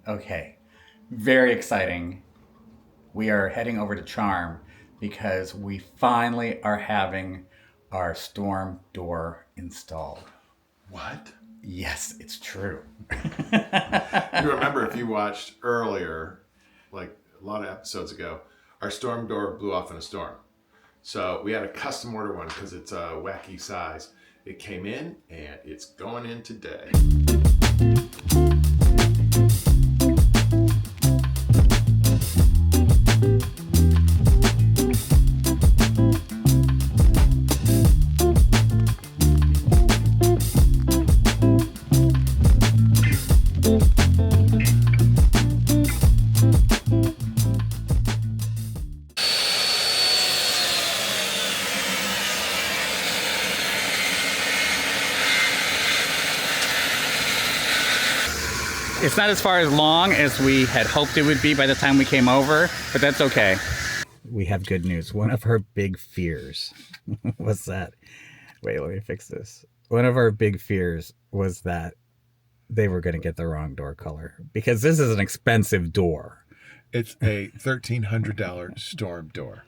Okay, very exciting. We are heading over to Charm because we finally are having our storm door installed. What? Yes, it's true. You remember if you watched earlier, like a lot of episodes ago, our storm door blew off in a storm. So we had a custom order one because it's a wacky size. It came in and it's going in today. It's not as far as long as we had hoped it would be by the time we came over, but that's okay. We have good news. One of our big fears was that, wait, let me fix this. One of our big fears was that they were going to get the wrong door color because this is an expensive door. It's a $1,300 storm door.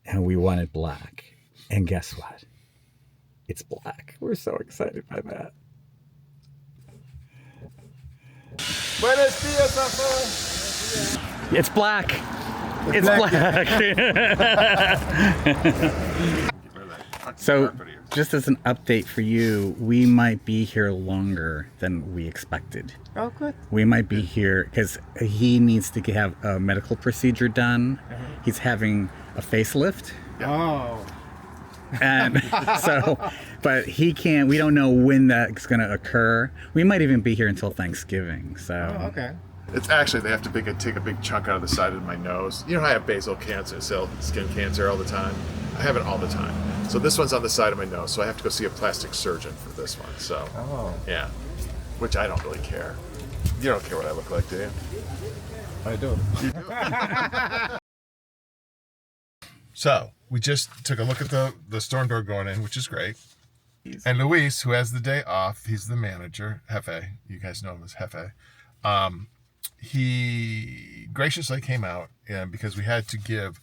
And we wanted black. And guess what? It's black. We're so excited by that. Buenos dias, Papa. It's black. It's black. So, just as an update for you, we might be here longer than we expected. Oh, good. We might be here because he needs to have a medical procedure done. He's having a facelift. Oh. And so, but he can't, we don't know when that's going to occur. We might even be here until Thanksgiving. So, Oh, okay. It's actually, they have to take a big chunk out of the side of my nose. You know how I have basal cancer, skin cancer all the time? I have it all the time. So this one's on the side of my nose, so I have to go see a plastic surgeon for this one. So, yeah, which I don't really care. You don't care what I look like, do you? I do. You do? So, we just took a look at the storm door going in, which is great. And Luis, who has the day off, he's the manager, Jefe. You guys know him as Jefe. He graciously came out because we had to give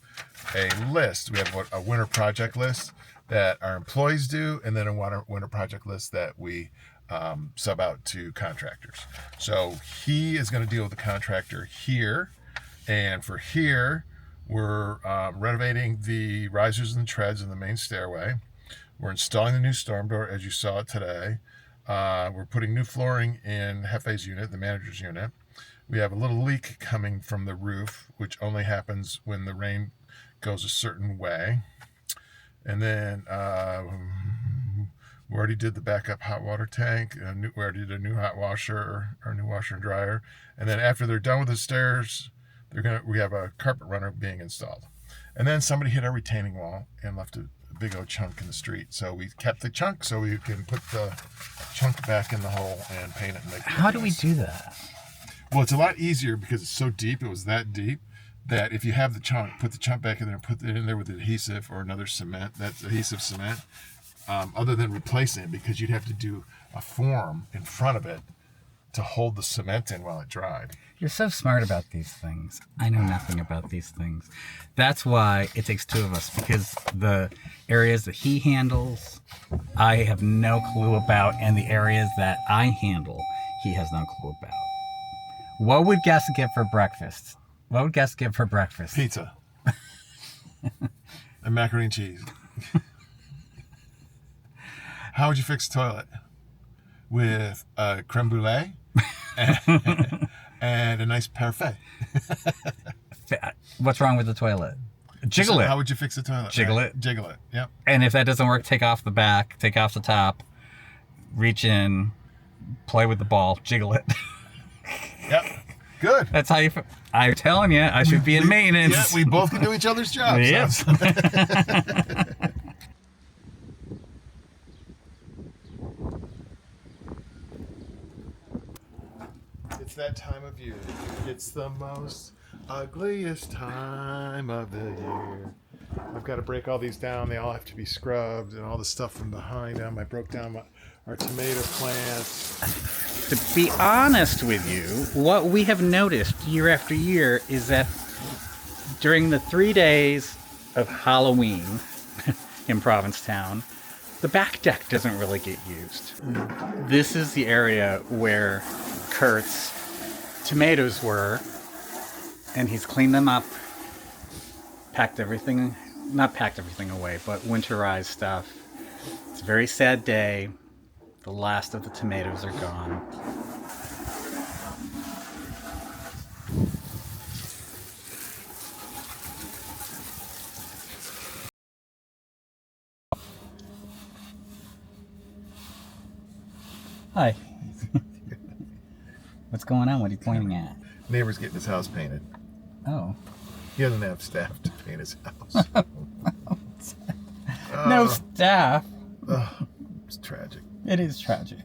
a list. We have a winter project list that our employees do, and then a winter project list that we sub out to contractors. So he is going to deal with the contractor here, and for here, we're renovating the risers and treads in the main stairway. We're installing the new storm door as you saw it today. We're putting new flooring in Jefe's unit, the manager's unit. We have a little leak coming from the roof, which only happens when the rain goes a certain way. And then we already did the backup hot water tank. We already did a new hot washer, or new washer and dryer. And then after they're done with the stairs, we have a carpet runner being installed. And then somebody hit our retaining wall and left a big old chunk in the street. So we kept the chunk so we can put the chunk back in the hole and paint it and make it. how do we do that? Well, it's a lot easier because it's so deep. It was that deep that if you have the chunk, put the chunk back in there and put it in there with adhesive or another cement. That's adhesive cement. Other than replacing it, because you'd have to do a form in front of it to hold the cement in while it dried. You're so smart about these things. I know nothing about these things. That's why it takes two of us, because the areas that he handles, I have no clue about, and the areas that I handle, he has no clue about. What would Gus get for breakfast? What would Gus get for breakfast? Pizza. And macaroni and cheese. How would you fix the toilet? With a creme brulee and a nice parfait. What's wrong with the toilet? Jiggle So it. How would you fix the toilet? Jiggle Right. it. Jiggle it. Yep. And if that doesn't work, take off the back, take off the top, reach in, play with the ball, jiggle it. Yep. Good. That's how you. I'm telling you, I should be in maintenance. Yeah, we both can do each other's jobs. Yep. It's that time of year. It's the most ugliest time of the year. I've got to break all these down. They all have to be scrubbed and all the stuff from behind them. I broke down our tomato plants. to be honest with you, what we have noticed year after year is that during the 3 days of Halloween in Provincetown, the back deck doesn't really get used. This is the area where Kurt's tomatoes were, and he's cleaned them up, not packed everything away, but winterized stuff. It's a very sad day. The last of the tomatoes are gone. Hi. What's going on? What are you pointing at? Neighbor's getting his house painted. Oh. He doesn't have staff to paint his house. No staff. It's tragic. It is tragic.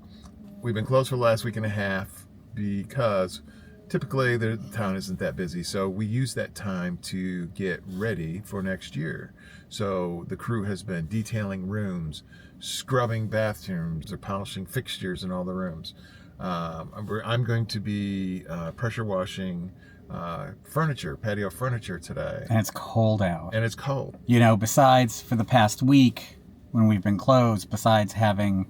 We've been closed for the last week and a half because typically the town isn't that busy. So we use that time to get ready for next year. So the crew has been detailing rooms, scrubbing bathrooms, they're polishing fixtures in all the rooms. I'm going to be pressure washing furniture, patio furniture today. And it's cold out. And it's cold. You know, besides for the past week when we've been closed, besides having,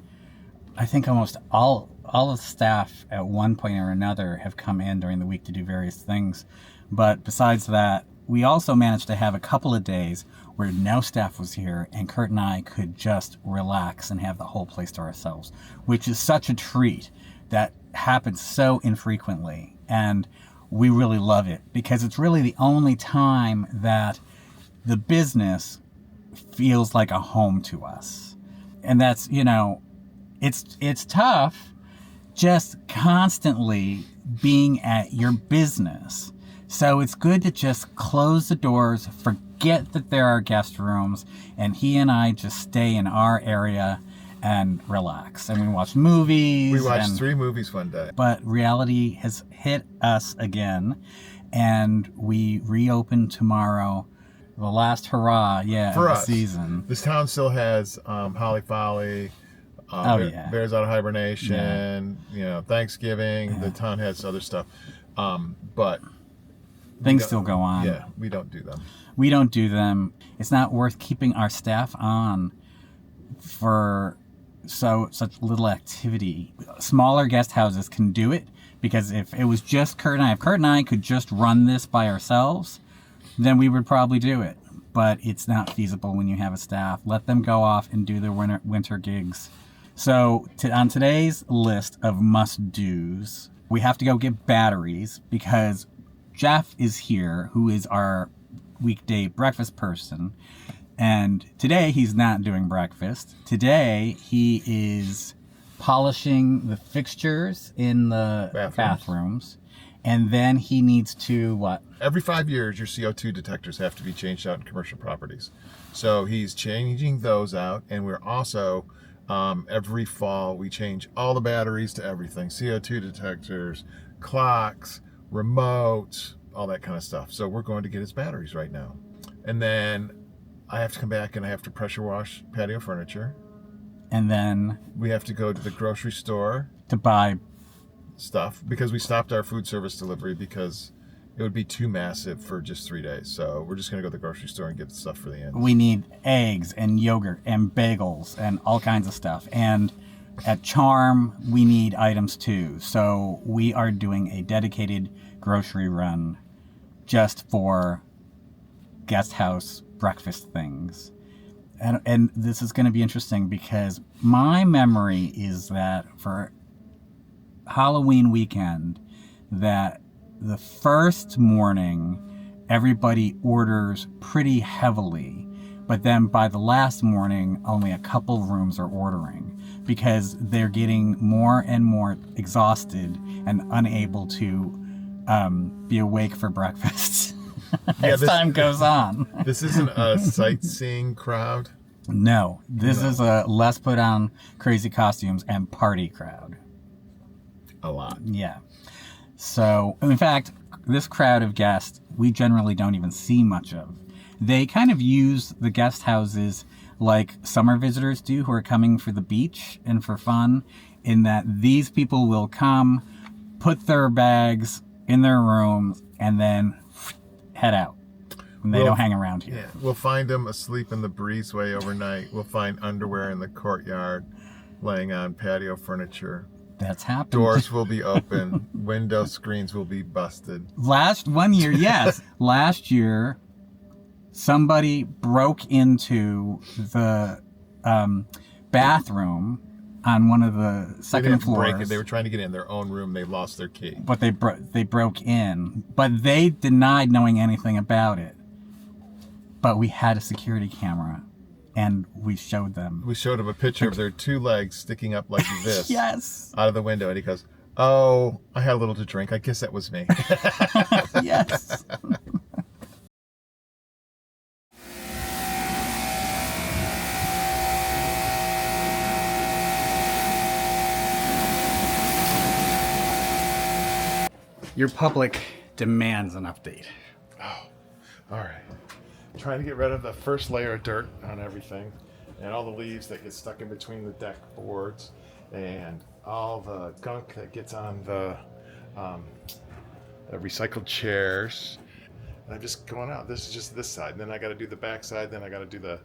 I think almost all of the staff at one point or another have come in during the week to do various things. But besides that, we also managed to have a couple of days where no staff was here and Kurt and I could just relax and have the whole place to ourselves, which is such a treat that happens so infrequently. And we really love it because it's really the only time that the business feels like a home to us. And that's, you know, it's tough just constantly being at your business. So it's good to just close the doors, forget that there are guest rooms, and he and I just stay in our area and relax. And we watch movies. We watched 3 movies one day. But reality has hit us again, and we reopen tomorrow. The last hurrah, For of us, the season. This town still has Holly Folly, Bears Out of Hibernation, you know, Thanksgiving. The town has other stuff. But things still go on. Yeah, we don't do them. We don't do them. It's not worth keeping our staff on for such little activity. Smaller guest houses can do it because if it was just Kurt and I, if Kurt and I could just run this by ourselves, then we would probably do it. But it's not feasible when you have a staff. Let them go off and do their winter gigs. So on today's list of must-dos, we have to go get batteries because Jeff is here, who is our weekday breakfast person. And today he's not doing breakfast. Today he is polishing the fixtures in the bathrooms. And then he needs to what? Every 5 years, your CO2 detectors have to be changed out in commercial properties. So he's changing those out. And we're also, every fall, we change all the batteries to everything. CO2 detectors, clocks, remotes, all that kind of stuff. So we're going to get his batteries right now. And then I have to come back and I have to pressure wash patio furniture. And then we have to go to the grocery store to buy stuff because we stopped our food service delivery because it would be too massive for just 3 days. So we're just going to go to the grocery store and get the stuff for the end. We need eggs and yogurt and bagels and all kinds of stuff. And at Charm, we need items too. So we are doing a dedicated grocery run just for guest house breakfast things. And this is going to be interesting because my memory is that for Halloween weekend, that the first morning everybody orders pretty heavily, but then by the last morning only a couple rooms are ordering because they're getting more and more exhausted and unable to be awake for breakfast as time goes on. This isn't a sightseeing crowd? No, this is a let's put on crazy costumes and party crowd. A lot. Yeah. So, in fact, this crowd of guests, we generally don't even see much of. They kind of use the guest houses like summer visitors do who are coming for the beach and for fun. in that these people will come, put their bags in their rooms, and then head out. And they don't hang around here. Yeah, we'll find them asleep in the breezeway overnight. We'll find underwear in the courtyard, laying on patio furniture. That's happened. Doors will be open. Window screens will be busted. Last year, somebody broke into the bathroom on one of the second floors. Break it. They were trying to get in their own room. They lost their key. But they broke in. But they denied knowing anything about it. But we had a security camera, and we showed them. We showed him a picture of their two legs sticking up like this. Yes. Out of the window, and he goes, "Oh, I had a little to drink. I guess that was me." Yes. Your public demands an update. Oh, all right. Trying to get rid of the first layer of dirt on everything, and all the leaves that get stuck in between the deck boards, and all the gunk that gets on the recycled chairs. And I'm just going out. This is just this side, and then I got to do the back side. Then I got to do the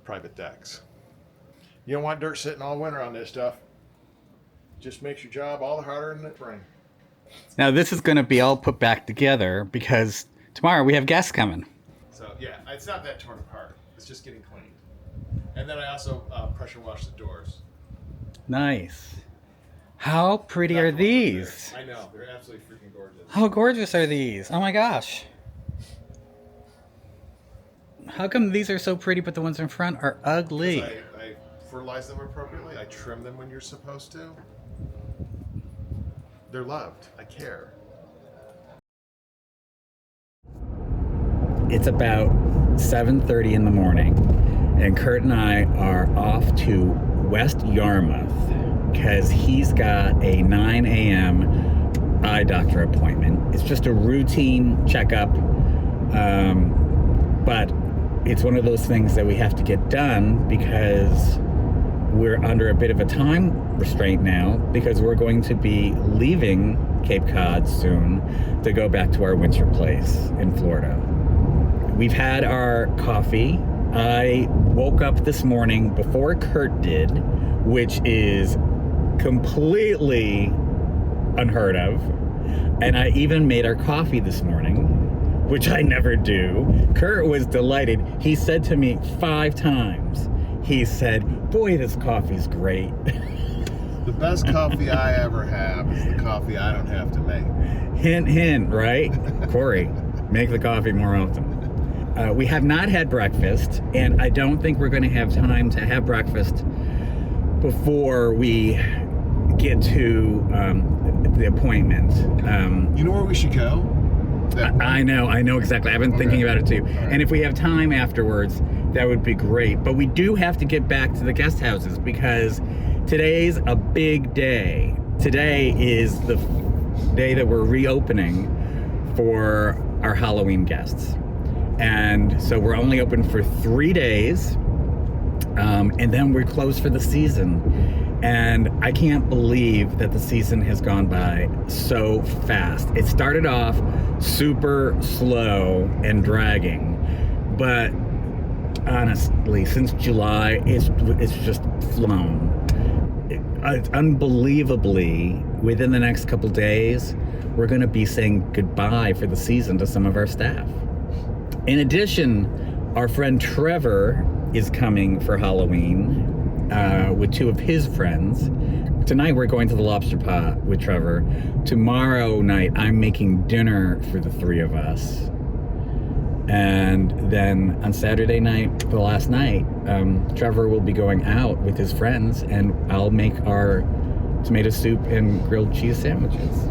private decks. You don't want dirt sitting all winter on this stuff. Just makes your job all the harder in the spring. Now this is going to be all put back together because tomorrow we have guests coming. So yeah, it's not that torn apart. It's just getting cleaned. And then I also pressure wash the doors. Nice. How pretty are these? I know, they're absolutely freaking gorgeous. How gorgeous are these? Oh my gosh. How come these are so pretty but the ones in front are ugly? I fertilize them appropriately. I trim them when you're supposed to. They're loved. I care. It's about 7:30 in the morning, and Kurt and I are off to West Yarmouth because he's got a 9 a.m. eye doctor appointment. It's just a routine checkup, but it's one of those things that we have to get done because we're under a bit of a time restraint now because we're going to be leaving Cape Cod soon to go back to our winter place in Florida. We've had our coffee. I woke up this morning before Kurt did, which is completely unheard of. And I even made our coffee this morning, which I never do. Kurt was delighted. He said to me 5 times, he said, "Boy, this coffee's great." The best coffee I ever have is the coffee I don't have to make. Hint, hint, right? Cory, make the coffee more often. We have not had breakfast, and I don't think we're going to have time to have breakfast before we get to the appointment. You know where we should go? I know exactly. I've been thinking about it too. Right. And if we have time afterwards, that would be great. But we do have to get back to the guest houses because today's a big day. Today is the day that we're reopening for our Halloween guests. And so we're only open for 3 days, and then we're closed for the season. And I can't believe that the season has gone by so fast. It started off super slow and dragging, but honestly, since July, it's just flown. Unbelievably, within the next couple days, we're going to be saying goodbye for the season to some of our staff. In addition, our friend Trevor is coming for Halloween with 2 of his friends. Tonight we're going to the Lobster Pot with Trevor. Tomorrow night I'm making dinner for the 3 of us. And then on Saturday night, the last night, Trevor will be going out with his friends and I'll make our tomato soup and grilled cheese sandwiches.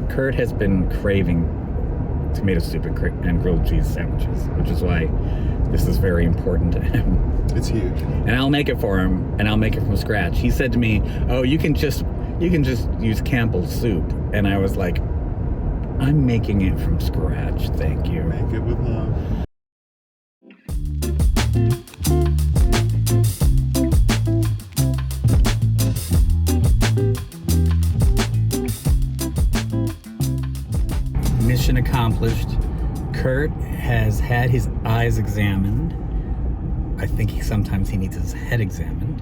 Kurt has been craving tomato soup and grilled cheese sandwiches, which is why this is very important to him. It's huge. And I'll make it for him, and I'll make it from scratch. He said to me, "Oh, you can just use Campbell's soup," and I was like, "I'm making it from scratch, thank you." Make it with love. mission accomplished. Kurt has had his eyes examined. I think sometimes he needs his head examined.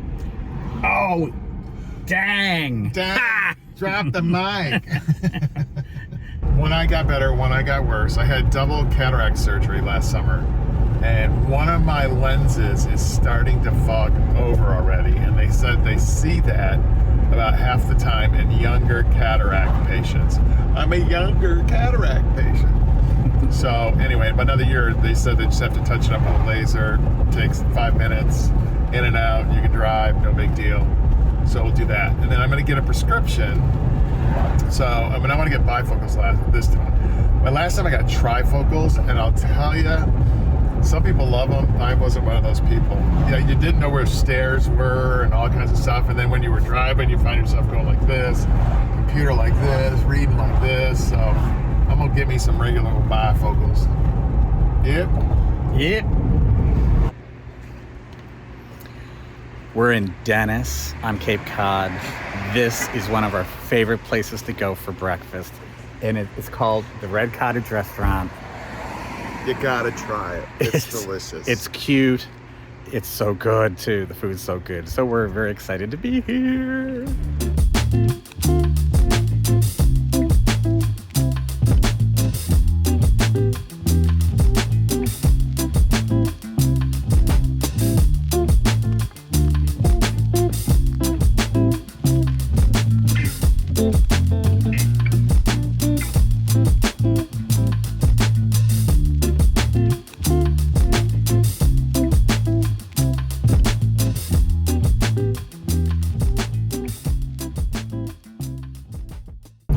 Oh, dang! Drop the mic. One eye got better, one eye got worse. I had double cataract surgery last summer, and one of my lenses is starting to fog over already, and they said they see that about half the time in younger cataract patients. I'm a younger cataract patient. So anyway, about another year, they said they just have to touch it up with a laser. It takes 5 minutes, in and out, you can drive, no big deal. So we'll do that. And then I'm gonna get a prescription. So, I mean, I wanna get bifocals this time. But last time I got trifocals, and I'll tell you, some people love them. I wasn't one of those people. Yeah, you didn't know where stairs were and all kinds of stuff. And then when you were driving, you find yourself going like this, computer like this, reading like this. So I'm gonna get me some regular bifocals. Yep. We're in Dennis on Cape Cod. This is one of our favorite places to go for breakfast. And it's called the Red Cottage restaurant. You gotta try it. It's delicious. It's cute. It's so good too. The food's so good. So we're very excited to be here.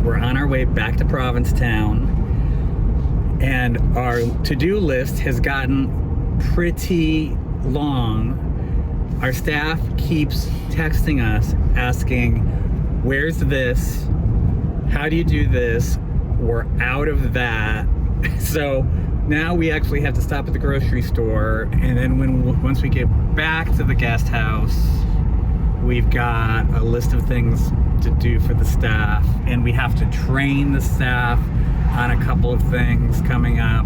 We're on our way back to Provincetown, and our to-do list has gotten pretty long. Our staff keeps texting us asking, where's this? How do you do this? We're out of that. So now we actually have to stop at the grocery store, and then once we get back to the guest house, we've got a list of things to do for the staff, and we have to train the staff on a couple of things coming up.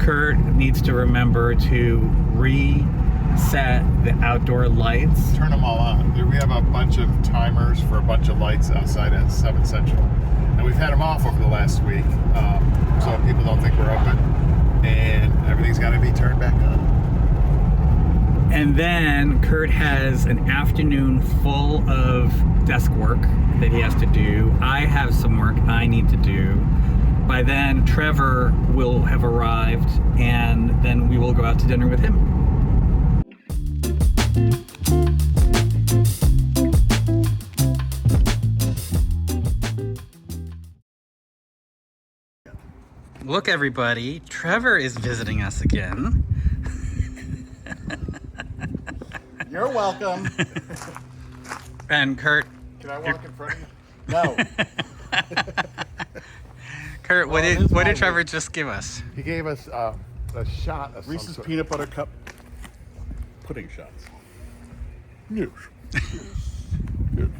Kurt needs to remember to reset the outdoor lights. Turn them all on. We have a bunch of timers for a bunch of lights outside at 7 Central. And we've had them off over the last week, so people don't think we're open. And everything's got to be turned back on. And then Kurt has an afternoon full of desk work that he has to do. I have some work I need to do. By then, Trevor will have arrived, and then we will go out to dinner with him. Look, everybody, Trevor is visiting us again. You're welcome. And Kurt. Can I walk in front of you? No. Kurt, what did Trevor just give us? He gave us a shot of Reese's peanut butter cup pudding shots. Yes. Good.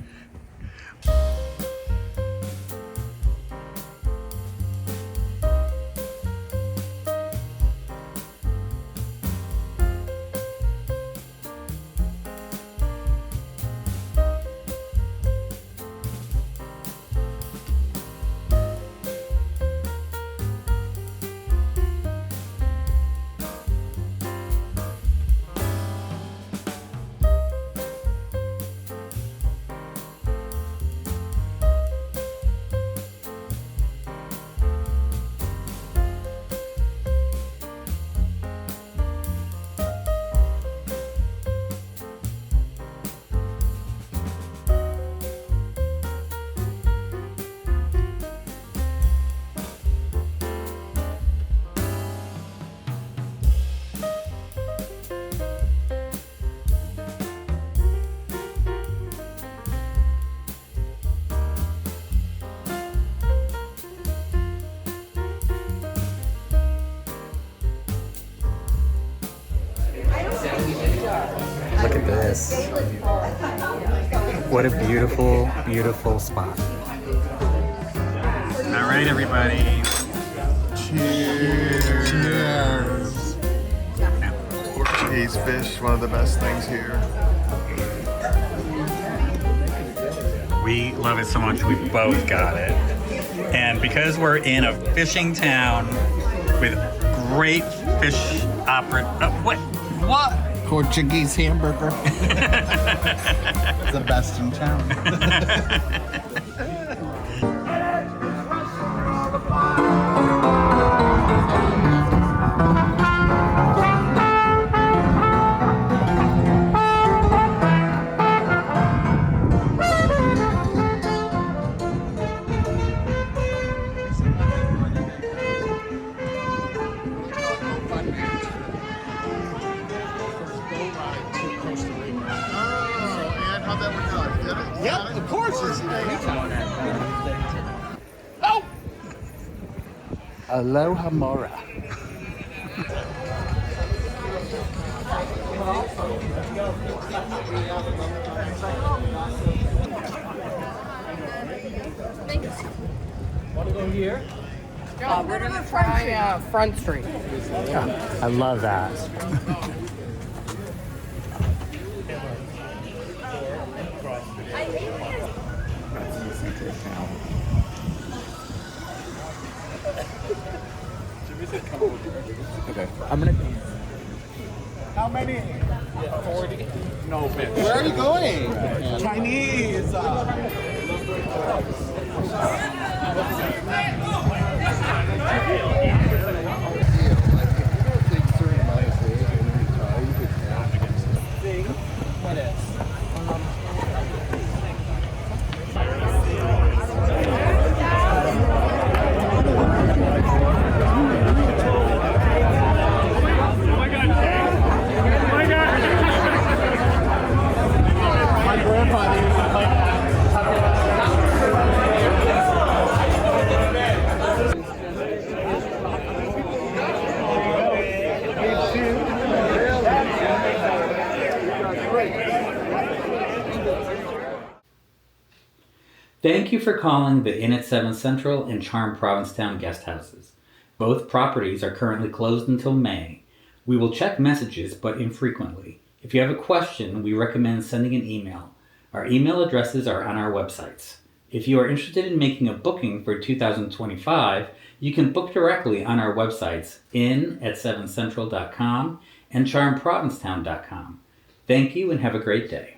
Look at this. What a beautiful, beautiful spot. All right, everybody. Cheers. Portuguese fish, one of the best things here. We love it so much, we both got it. And because we're in a fishing town with great fish what? Portuguese hamburger. The best in town. Yep, of course. Oh! Aloha Mora. Want to go here? We're going to try Front Street. I love that. Okay, I'm gonna. How many? 40. No, bitch. Where are you going? Chinese. Thank you for calling the Inn at 7 Central and Charm Provincetown guest houses. Both properties are currently closed until May. We will check messages, but infrequently. If you have a question, we recommend sending an email. Our email addresses are on our websites. If you are interested in making a booking for 2025, you can book directly on our websites, inn@7central.com and charmprovincetown.com. Thank you and have a great day.